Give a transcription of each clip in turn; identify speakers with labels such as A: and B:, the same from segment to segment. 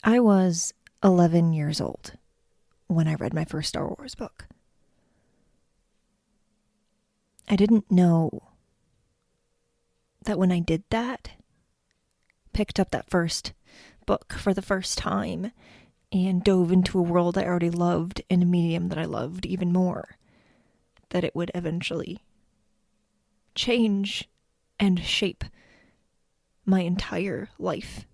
A: I was 11 years old when I read my first Star Wars book. I didn't know that when I did that, picked up that first book for the first time and dove into a world I already loved and a medium that I loved even more, that it would eventually change and shape my entire life.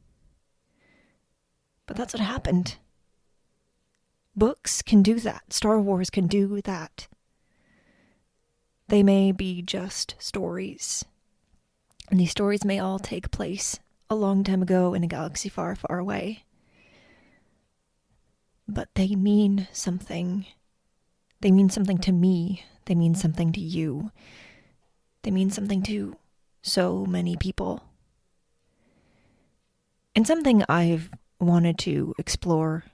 A: But that's what happened. Books can do that. Star Wars can do that. They may be just stories. And these stories may all take place a long time ago in a galaxy far, far away. But they mean something. They mean something to me. They mean something to you. They mean something to so many people. And something I've wanted to explore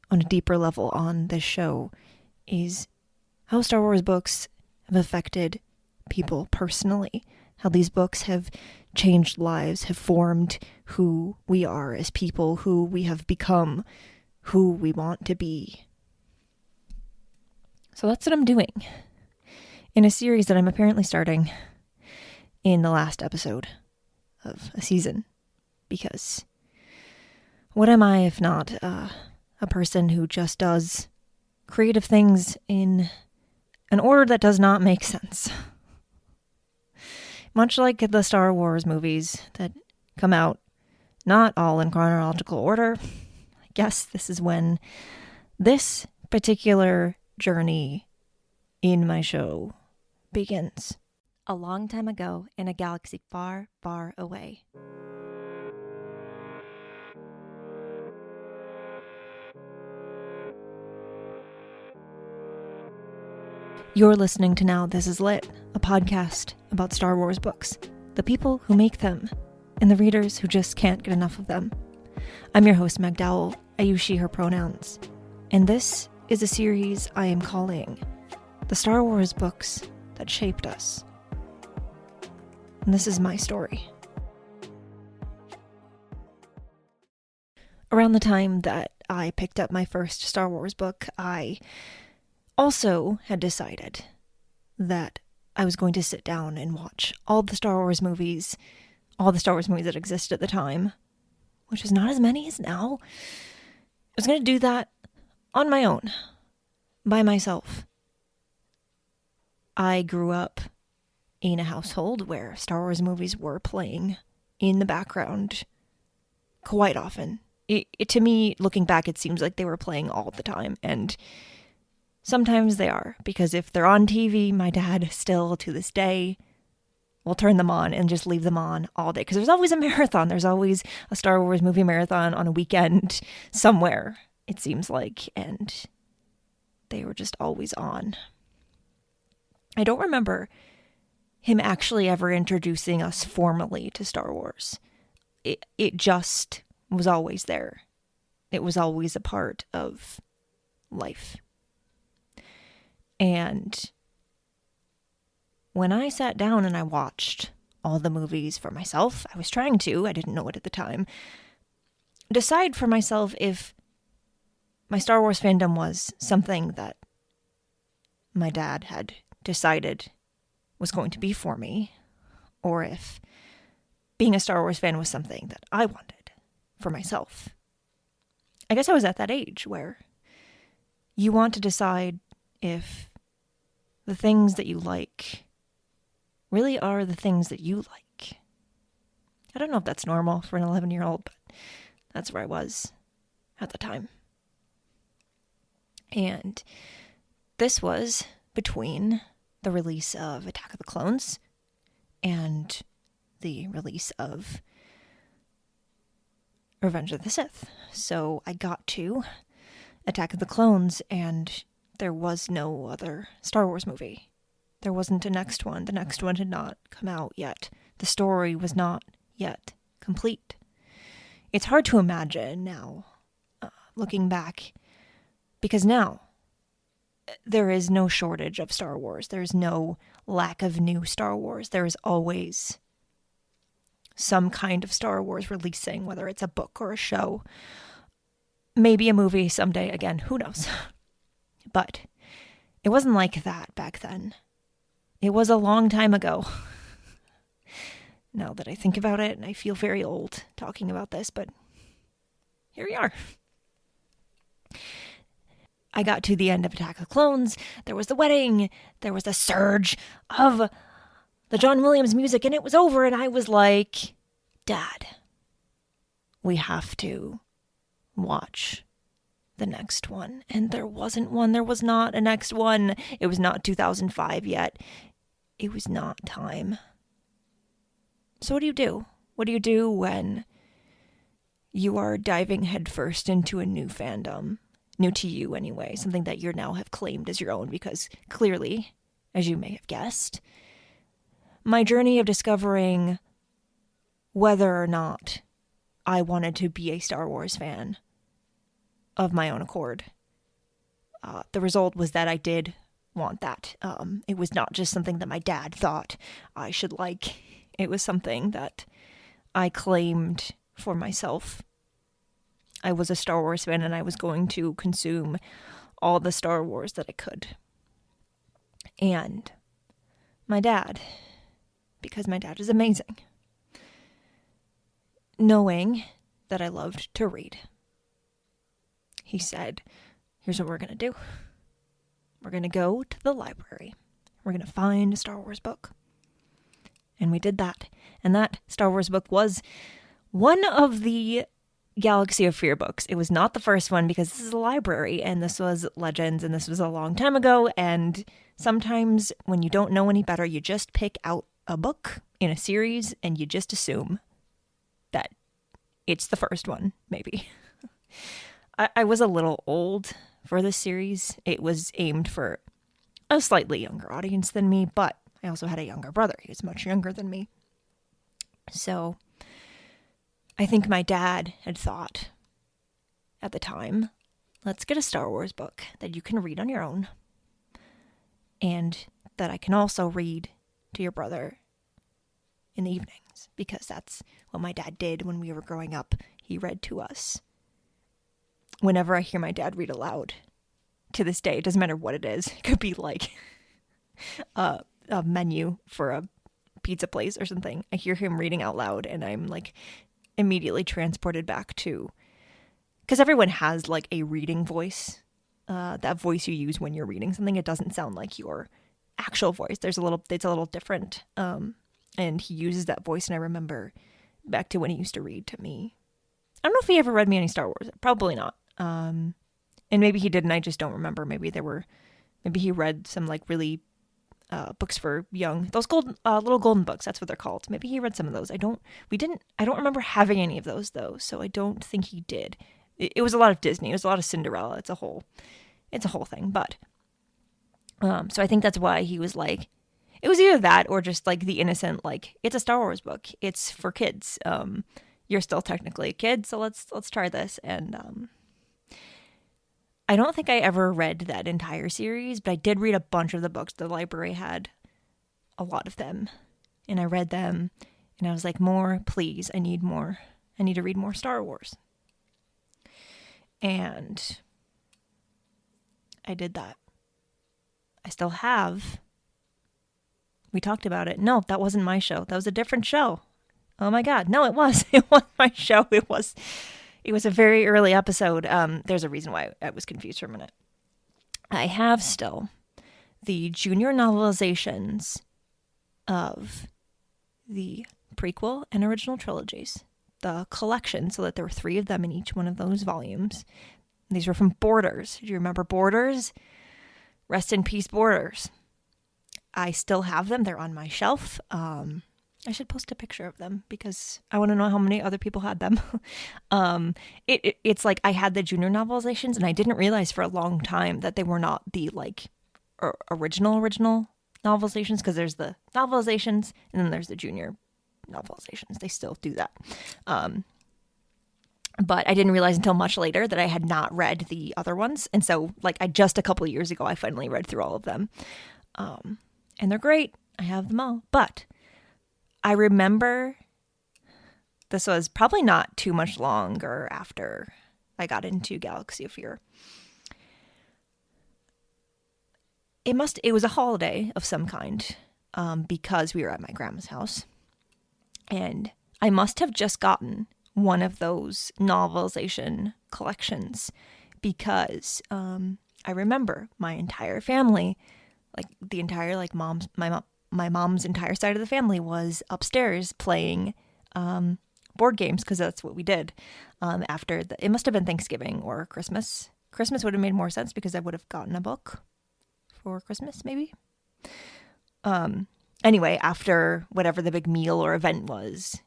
A: on a deeper level on this show is how Star Wars books have affected people personally, how these books have changed lives, have formed who we are as people, who we have become, who we want to be. So that's what I'm doing in a series that I'm apparently starting in the last episode of a season, because what am I if not a person who just does creative things in an order that does not make sense? Much like the Star Wars movies that come out not all in chronological order, I guess this is when this particular journey in my show begins. A long time ago in a galaxy far, far away. You're listening to Now This Is Lit, a podcast about Star Wars books, the people who make them, and the readers who just can't get enough of them. I'm your host, Meg Dowell. I use she, her pronouns. And this is a series I am calling The Star Wars Books That Shaped Us. And this is my story. Around the time that I picked up my first Star Wars book, I also had decided that I was going to sit down and watch all the Star Wars movies that existed at the time, which is not as many as now. I was going to do that on my own, by myself. I grew up in a household where Star Wars movies were playing in the background quite often. To me, looking back, it seems like they were playing all the time, and sometimes they are, because if they're on TV, my dad still, to this day, will turn them on and just leave them on all day. Because there's always a marathon. There's always a Star Wars movie marathon on a weekend somewhere, it seems like. And they were just always on. I don't remember him actually ever introducing us formally to Star Wars. It just was always there. It was always a part of life. And when I sat down and I watched all the movies for myself, I was trying to, I didn't know it at the time, decide for myself if my Star Wars fandom was something that my dad had decided was going to be for me, or if being a Star Wars fan was something that I wanted for myself. I guess I was at that age where you want to decide if the things that you like really are the things that you like. I don't know if that's normal for an 11-year-old, but that's where I was at the time. And this was between the release of Attack of the Clones and the release of Revenge of the Sith. So I got to Attack of the Clones, and there was no other Star Wars movie. There wasn't a next one. The next one had not come out yet. The story was not yet complete. It's hard to imagine now, looking back, because now there is no shortage of Star Wars. There's no lack of new Star Wars. There is always some kind of Star Wars releasing, whether it's a book or a show Maybe a movie someday again, who knows? But it wasn't like that back then. It was a long time ago. Now that I think about it, and I feel very old talking about this, but here we are. I got to the end of Attack of the Clones. There was the wedding. There was the surge of the John Williams music, and it was over, and I was like, Dad, we have to watch the next one. And there wasn't one. There was not a next one. It was not 2005 yet. It was not time. So what do you do? What do you do when you are diving headfirst into a new fandom? New to you anyway, something that you now have claimed as your own, because clearly, as you may have guessed, my journey of discovering whether or not I wanted to be a Star Wars fan of my own accord, the result was that I did want that. It was not just something that my dad thought I should like. It was something that I claimed for myself. I was a Star Wars fan, and I was going to consume all the Star Wars that I could. And my dad, because my dad is amazing, knowing that I loved to read, he said, here's what we're going to do. We're going to go to the library. We're going to find a Star Wars book. And we did that. And that Star Wars book was one of the Galaxy of Fear books. It was not the first one, because this is a library, and this was Legends, and this was a long time ago, and sometimes when you don't know any better, you just pick out a book in a series, and you just assume that it's the first one, maybe. I was a little old for this series. It was aimed for a slightly younger audience than me, but I also had a younger brother. He was much younger than me. So I think my dad had thought at the time, let's get a Star Wars book that you can read on your own, and that I can also read to your brother in the evenings, because that's what my dad did when we were growing up. He read to us. Whenever I hear my dad read aloud, to this day, it doesn't matter what it is. It could be like a menu for a pizza place or something. I hear him reading out loud, and I'm like immediately transported back to, because everyone has like a reading voice, that voice you use when you're reading something. It doesn't sound like your actual voice. It's a little different. And he uses that voice, and I remember back to when he used to read to me. I don't know if he ever read me any Star Wars. Probably not. And maybe he didn't. I just don't remember. Maybe he read some like really books for young, those little golden books. That's what they're called. Maybe he read some of those. I don't remember having any of those though. So I don't think he did. It was a lot of Disney. It was a lot of Cinderella. It's a whole thing. But so I think that's why he was like, it was either that or just like the innocent, like, it's a Star Wars book. It's for kids. You're still technically a kid, so let's try this. And I don't think I ever read that entire series, but I did read a bunch of the books. The library had a lot of them, and I read them, and I was like, more, please. I need more. I need to read more Star Wars. And I did that. I still have. We talked about it. No, that wasn't my show. That was a different show. Oh my God. No, it was. It was my show. It was a very early episode. There's a reason why I was confused for a minute. I have still the junior novelizations of the prequel and original trilogies, the collection, so that there were 3 of them in each one of those volumes. These were from Borders. Do you remember Borders? Rest in peace, Borders. I still have them. They're on my shelf. I should post a picture of them because I want to know how many other people had them. It's like I had the junior novelizations, and I didn't realize for a long time that they were not the like original novelizations, because there's the novelizations and then there's the junior novelizations. They still do that. But I didn't realize until much later that I had not read the other ones. And so like just a couple of years ago, I finally read through all of them. And they're great. I have them all. But I remember this was probably not too much longer after I got into Galaxy of Fear. It was a holiday of some kind, because we were at my grandma's house. And I must have just gotten one of those novelization collections because I remember my entire family, like the entire my mom's entire side of the family was upstairs playing board games, because that's what we did after it must have been Thanksgiving or Christmas. Christmas would have made more sense because I would have gotten a book for Christmas, maybe. Anyway, after whatever the big meal or event was,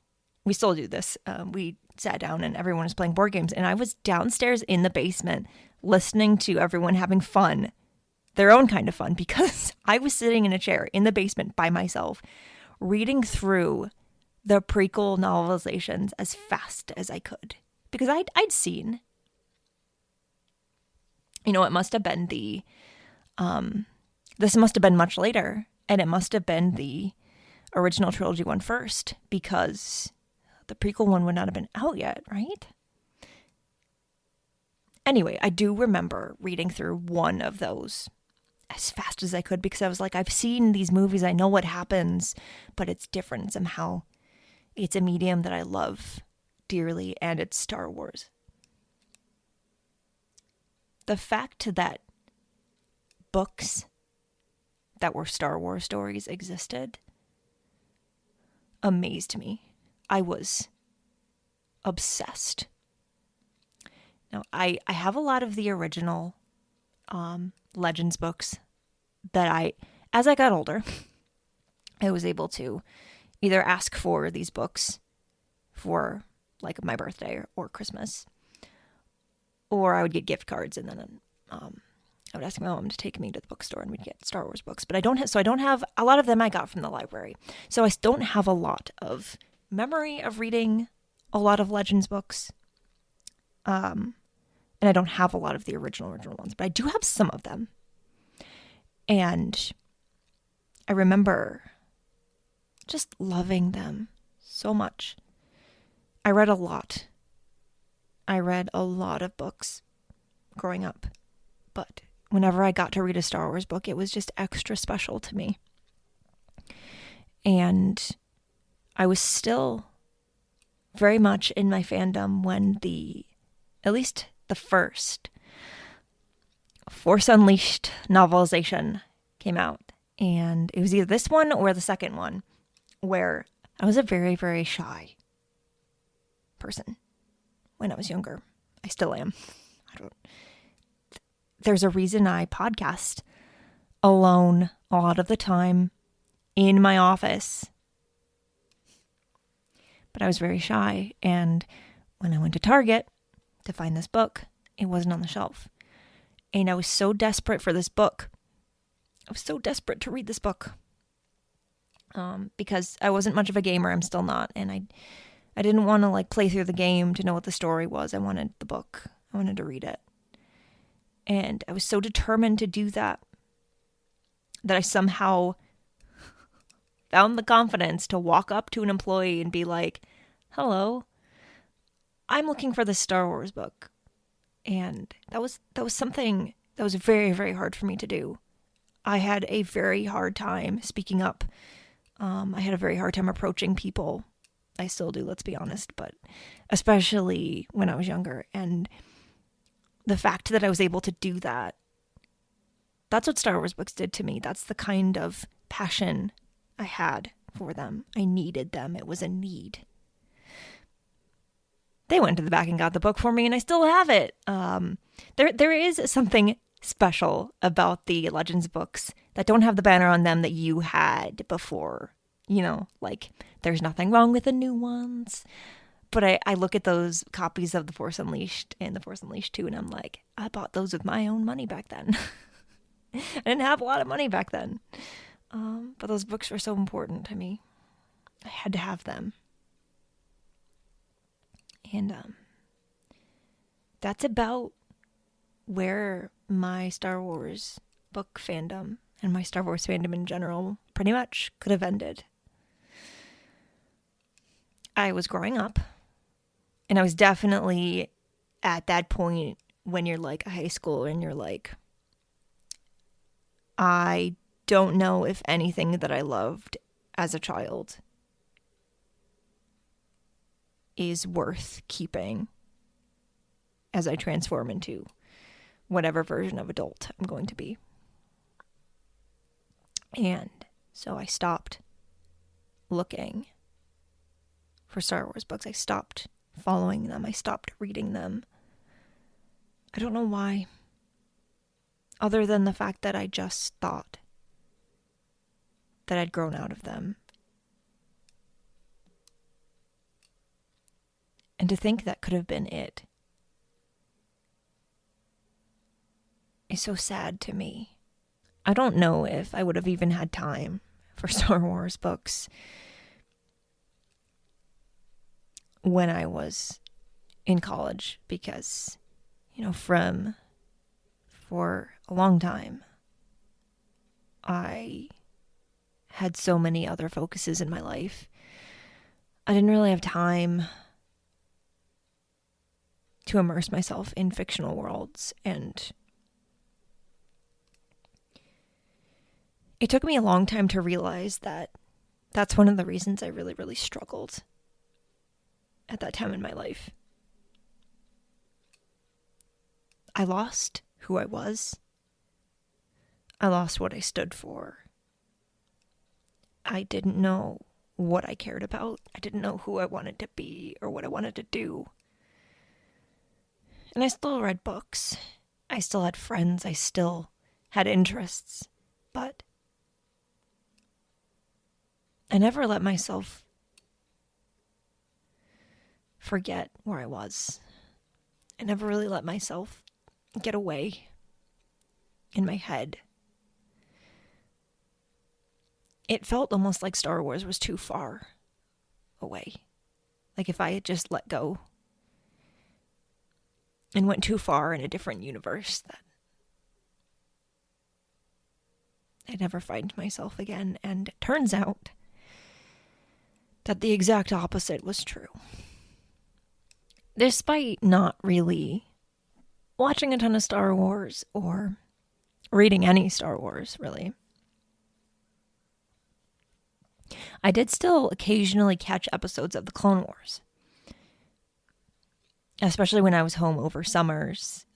A: we still do this. We sat down and everyone was playing board games, and I was downstairs in the basement listening to everyone having fun, their own kind of fun, because I was sitting in a chair in the basement by myself, reading through the prequel novelizations as fast as I could, because I'd seen, it must have been this must have been much later, and it must have been the original trilogy one first, because the prequel one would not have been out yet, right? Anyway, I do remember reading through one of those as fast as I could, because I was like, I've seen these movies, I know what happens, but it's different somehow. It's a medium that I love dearly, and it's Star Wars. The fact that books that were Star Wars stories existed amazed me. I was obsessed. Now, I have a lot of the original Legends books that as I got older, I was able to either ask for these books for like my birthday or Christmas, or I would get gift cards, and then I would ask my mom to take me to the bookstore and we'd get Star Wars books. But I don't have a lot of them I got from the library. So I don't have a lot of memory of reading a lot of Legends books. And I don't have a lot of the original ones, but I do have some of them. And I remember just loving them so much. I read a lot. I read a lot of books growing up, but whenever I got to read a Star Wars book, it was just extra special to me. And I was still very much in my fandom when at least the first Force Unleashed novelization came out. And it was either this one or the second one, where I was a very, very shy person when I was younger. I still am. There's a reason I podcast alone a lot of the time in my office. But I was very shy, and when I went to Target to find this book, it wasn't on the shelf. And I was so desperate for this book. I was so desperate to read this book. Because I wasn't much of a gamer, I'm still not, and I didn't want to play through the game to know what the story was. I wanted the book. I wanted to read it. And I was so determined to do that I somehow found the confidence to walk up to an employee and be like, "Hello, I'm looking for this Star Wars book." And that was something that was very, very hard for me to do. I had a very hard time speaking up. I had a very hard time approaching people. I still do, let's be honest, but especially when I was younger. And the fact that I was able to do that, that's what Star Wars books did to me. That's the kind of passion I had for them. I needed them. It was a need. They went to the back and got the book for me, and I still have it. There is something special about the Legends books that don't have the banner on them that you had before. There's nothing wrong with the new ones. But I look at those copies of The Force Unleashed and The Force Unleashed 2, and I'm like, I bought those with my own money back then. I didn't have a lot of money back then. But those books were so important to me. I had to have them. And that's about where my Star Wars book fandom and my Star Wars fandom in general pretty much could have ended. I was growing up, and I was definitely at that point when you're like a high schooler and you're like, I don't know if anything that I loved as a child is worth keeping as I transform into whatever version of adult I'm going to be. And so I stopped looking for Star Wars books. I stopped following them. I stopped reading them. I don't know why. Other than the fact that I just thought that I'd grown out of them. And to think that could have been it is so sad to me. I don't know if I would have even had time for Star Wars books when I was in college because, for a long time, I had so many other focuses in my life. I didn't really have time to immerse myself in fictional worlds, and it took me a long time to realize that that's one of the reasons I really, really struggled at that time in my life. I lost who I was. I lost what I stood for. I didn't know what I cared about. I didn't know who I wanted to be or what I wanted to do. And I still read books. I still had friends. I still had interests. But I never let myself forget where I was. I never really let myself get away in my head. It felt almost like Star Wars was too far away. Like if I had just let go and went too far in a different universe, that I'd never find myself again. And it turns out that the exact opposite was true. Despite not really watching a ton of Star Wars or reading any Star Wars, really, I did still occasionally catch episodes of the Clone Wars. Especially when I was home over summers.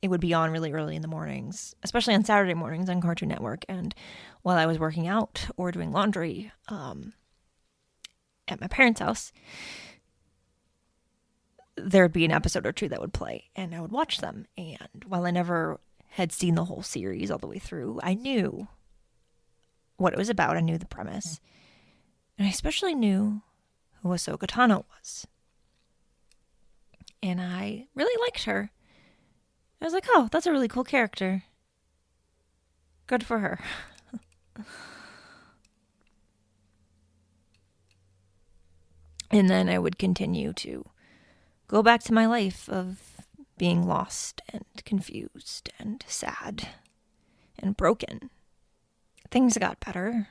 A: It would be on really early in the mornings, especially on Saturday mornings on Cartoon Network. And while I was working out or doing laundry at my parents' house, there'd be an episode or two that would play, and I would watch them. And while I never had seen the whole series all the way through, I knew what it was about. I knew the premise. And I especially knew who Ahsoka Tano was. And I really liked her. I was like, oh, that's a really cool character. Good for her. And then I would continue to go back to my life of being lost and confused and sad and broken. Things got better.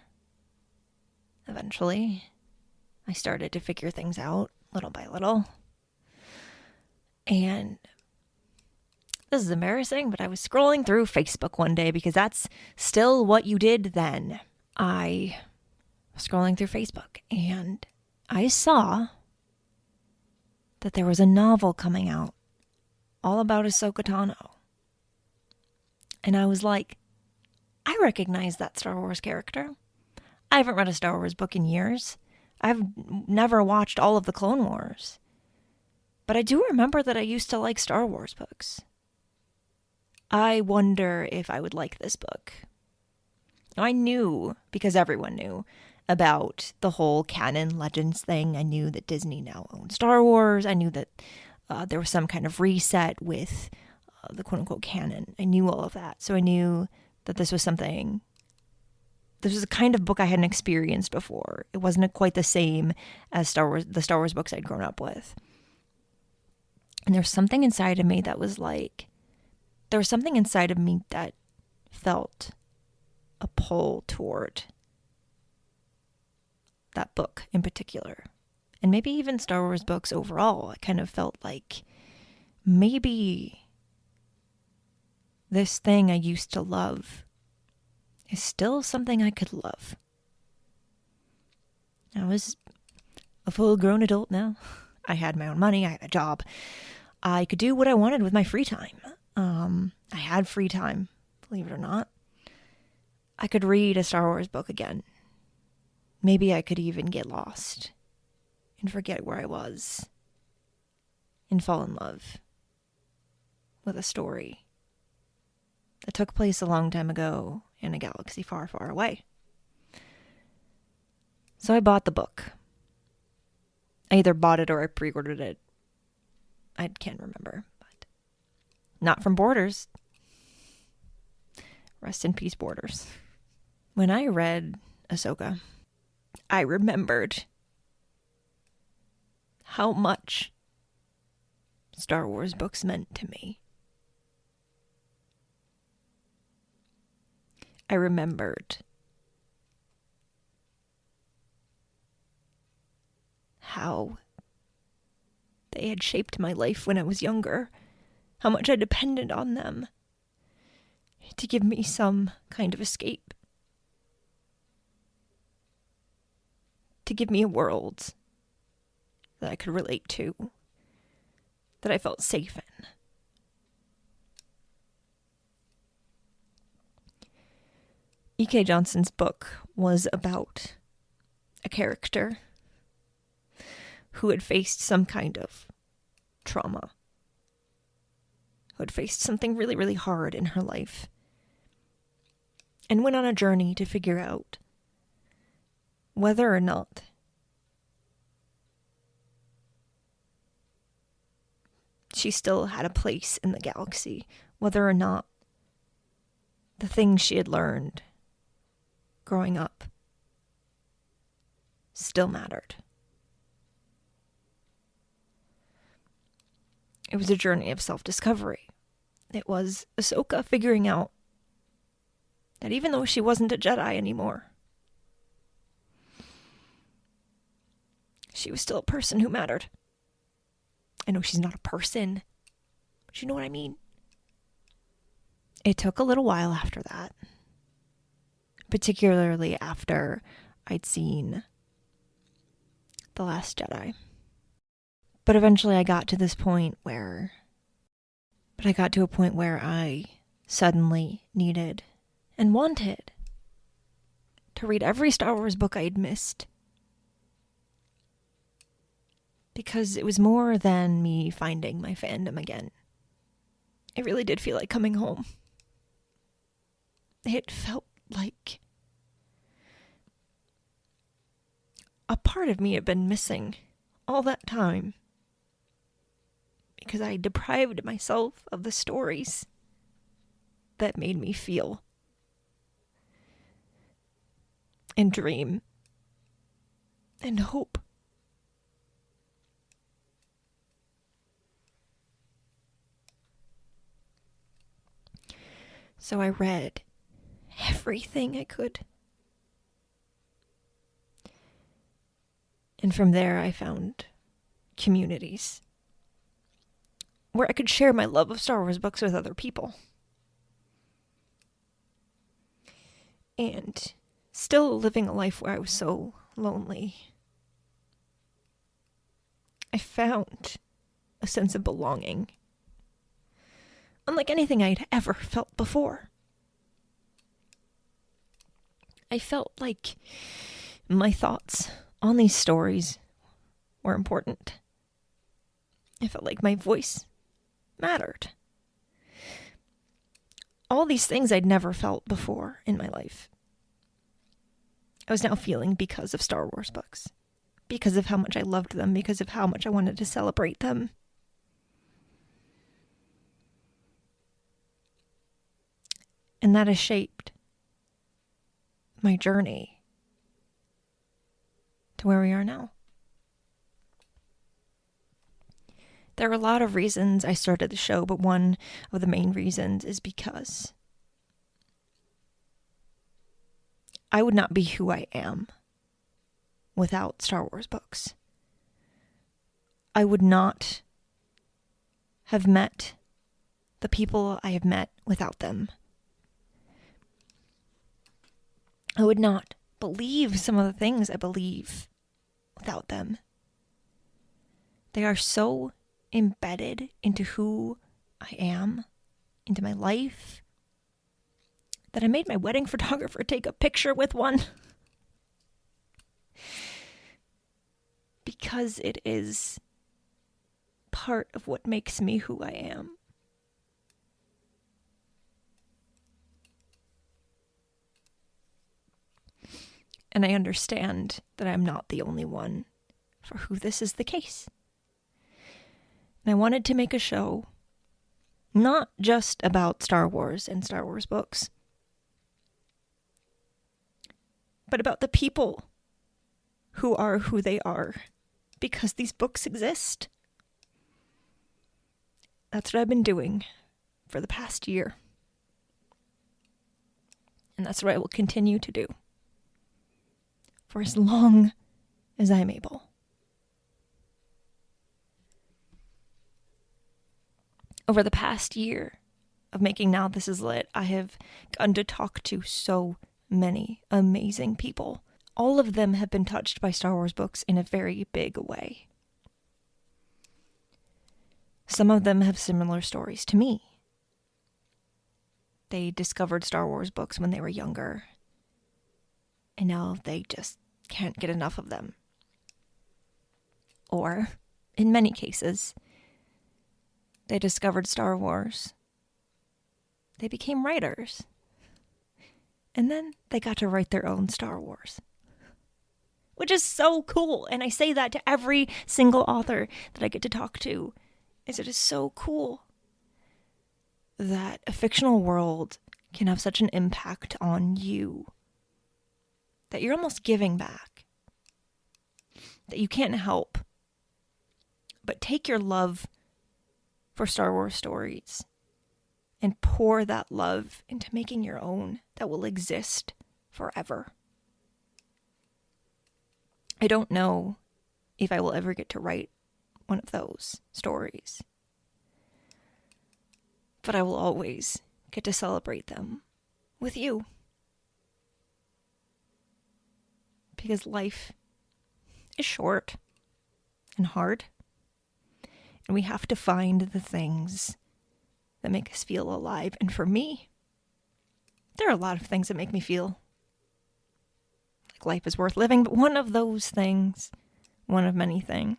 A: Eventually, I started to figure things out little by little. And this is embarrassing, but I was scrolling through Facebook one day because that's still what you did then. I was scrolling through Facebook and I saw that there was a novel coming out all about Ahsoka Tano. And I was like, I recognize that Star Wars character. I haven't read a Star Wars book in years. I've never watched all of the Clone Wars. But I do remember that I used to like Star Wars books. I wonder if I would like this book. I knew, because everyone knew, about the whole canon legends thing. I knew that Disney now owned Star Wars. I knew that there was some kind of reset with the quote-unquote canon. I knew all of that. So I knew that this was something... This was a kind of book I hadn't experienced before. It wasn't quite the same as the Star Wars books I'd grown up with. And there's something inside of me that was like... There was something inside of me that felt a pull toward that book in particular. And maybe even Star Wars books overall. I kind of felt like maybe this thing I used to love is still something I could love. I was a full-grown adult now. I had my own money. I had a job. I could do what I wanted with my free time. I had free time, believe it or not. I could read a Star Wars book again. Maybe I could even get lost and forget where I was and fall in love with a story that took place a long time ago in a galaxy far, far away. So I bought the book. I either bought it or I pre-ordered it. I can't remember, but not from Borders. Rest in peace, Borders. When I read Ahsoka, I remembered how much Star Wars books meant to me. I remembered how they had shaped my life when I was younger, how much I depended on them to give me some kind of escape, to give me a world that I could relate to, that I felt safe in. E.K. Johnson's book was about a character who had faced some kind of trauma, who had faced something really, really hard in her life, and went on a journey to figure out whether or not she still had a place in the galaxy, whether or not the things she had learned growing up still mattered. It was a journey of self-discovery. It was Ahsoka figuring out that even though she wasn't a Jedi anymore, she was still a person who mattered. I know she's not a person, but you know what I mean. It took a little while after that, particularly after I'd seen The Last Jedi. But eventually I got to a point where I suddenly needed and wanted to read every Star Wars book I'd missed. Because it was more than me finding my fandom again. It really did feel like coming home. It felt like a part of me had been missing all that time. Because I deprived myself of the stories that made me feel and dream and hope. So I read everything I could. And from there I found communities where I could share my love of Star Wars books with other people. And still living a life where I was so lonely, I found a sense of belonging, unlike anything I'd ever felt before. I felt like my thoughts on these stories were important. I felt like my voice mattered. All these things I'd never felt before in my life, I was now feeling because of Star Wars books, because of how much I loved them, because of how much I wanted to celebrate them. And that has shaped my journey to where we are now. There are a lot of reasons I started the show, but one of the main reasons is because I would not be who I am without Star Wars books. I would not have met the people I have met without them. I would not believe some of the things I believe without them. They are so embedded into who I am, into my life, that I made my wedding photographer take a picture with one. Because it is part of what makes me who I am. And I understand that I'm not the only one for who this is the case. And I wanted to make a show not just about Star Wars and Star Wars books, but about the people who are who they are because these books exist. That's what I've been doing for the past year. And that's what I will continue to do for as long as I'm able. Over the past year of making Now This Is Lit, I have gotten to talk to so many amazing people. All of them have been touched by Star Wars books in a very big way. Some of them have similar stories to me. They discovered Star Wars books when they were younger, and now they just can't get enough of them. Or, in many cases, they discovered Star Wars. They became writers. And then they got to write their own Star Wars. Which is so cool. And I say that to every single author that I get to talk to. Is it is so cool that a fictional world can have such an impact on you that you're almost giving back. That you can't help but take your love for Star Wars stories and pour that love into making your own that will exist forever. I don't know if I will ever get to write one of those stories, but I will always get to celebrate them with you. Because life is short and hard, and we have to find the things that make us feel alive. And for me, there are a lot of things that make me feel like life is worth living, but one of those things, one of many things,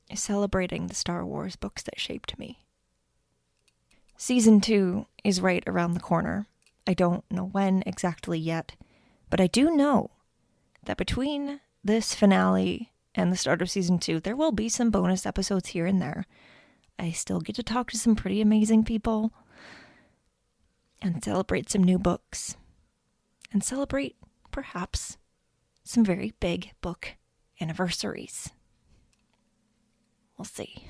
A: is celebrating the Star Wars books that shaped me. Season 2 is right around the corner. I don't know when exactly yet, but I do know that between this finale and the start of Season 2, there will be some bonus episodes here and there. I still get to talk to some pretty amazing people and celebrate some new books and celebrate, perhaps, some very big book anniversaries. We'll see.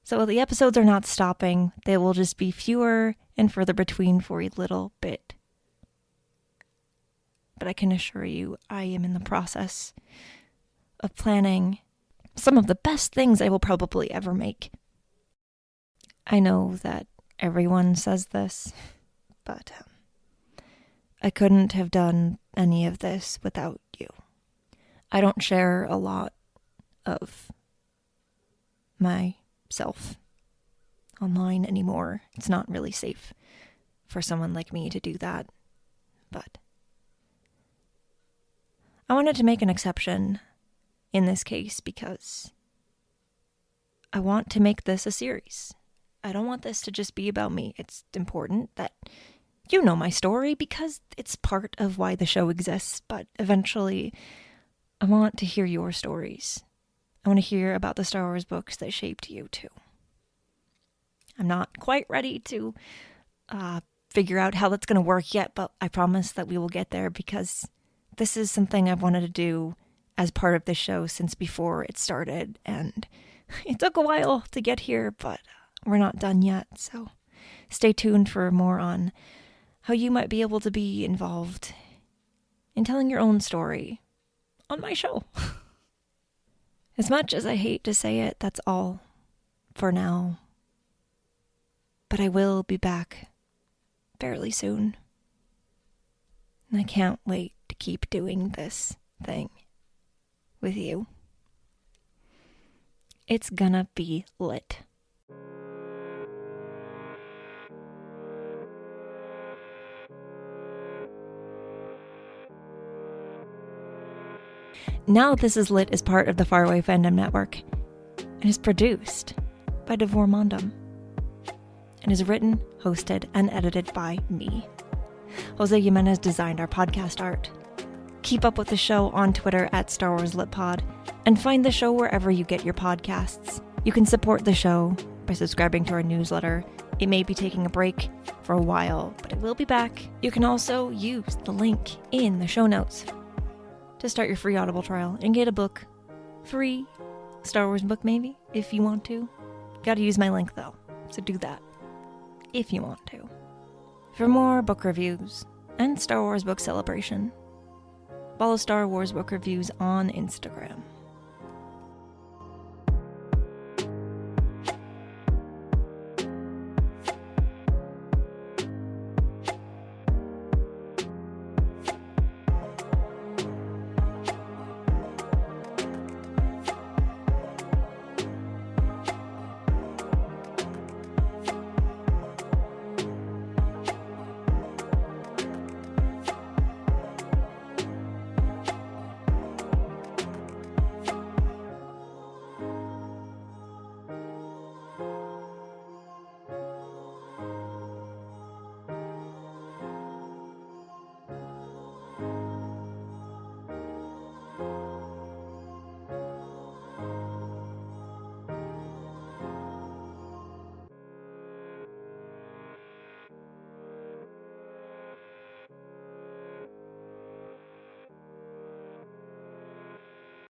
A: So the episodes are not stopping. They will just be fewer and further between for a little bit. But I can assure you, I am in the process of planning some of the best things I will probably ever make. I know that everyone says this, but I couldn't have done any of this without you. I don't share a lot of myself online anymore. It's not really safe for someone like me to do that, but I wanted to make an exception in this case because I want to make this a series. I don't want this to just be about me. It's important that you know my story because it's part of why the show exists, but eventually I want to hear your stories. I want to hear about the Star Wars books that shaped you too. I'm not quite ready to figure out how that's going to work yet, but I promise that we will get there because this is something I've wanted to do as part of the show since before it started, and it took a while to get here, but we're not done yet, so stay tuned for more on how you might be able to be involved in telling your own story on my show. As much as I hate to say it, that's all for now. But I will be back fairly soon. And I can't wait to keep doing this thing with you. It's gonna be lit. Now This Is Lit is part of the Faraway Fandom Network and is produced by Devor Mondum and is written, hosted, and edited by me. Jose Jimenez designed our podcast art. Keep up with the show on Twitter at Star Wars Lit Pod and find the show wherever you get your podcasts. You can support the show by subscribing to our newsletter. It may be taking a break for a while, but it will be back. You can also use the link in the show notes to start your free Audible trial and get a book. Free Star Wars book, maybe, if you want to. Gotta use my link, though, so do that if you want to. For more book reviews and Star Wars book celebration, follow Star Wars Book Reviews on Instagram.